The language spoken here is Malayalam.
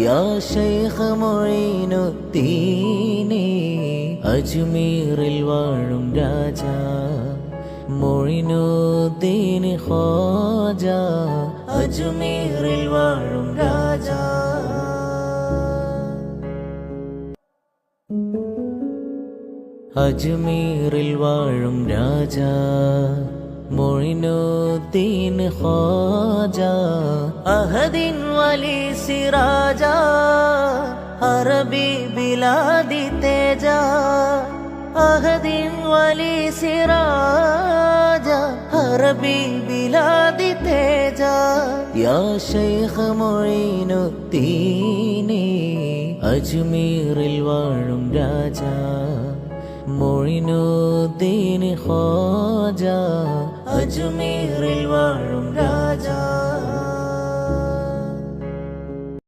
യാ ശൈഖ് മൊയ്നുദ്ദീനെ അജ്മീറിൽ വാഴും രാജാ മൊയ്നുദ്ദീൻ ഖ്വാജ അജ്മീറിൽ വാഴും രാജാ. അജ്മീറിൽ വാഴും രാജാ മൊയ്നുദ്ദീൻ ഖ്വാജ അഹദിൻ വലി സിറാജ അറബി ബിലാദി തേജ അഹദിൻ വലി സിറാജ അറബി ബിലാദി തേജ. യാ ശൈഖ് മൊയ്നുദ്ദീനെ അജ്മീറിൽ വാഴും രാജാ മൊയ്നുദ്ദീൻ ഖ്വാജ അജ്മീറിൽ വാഴും രാജാ.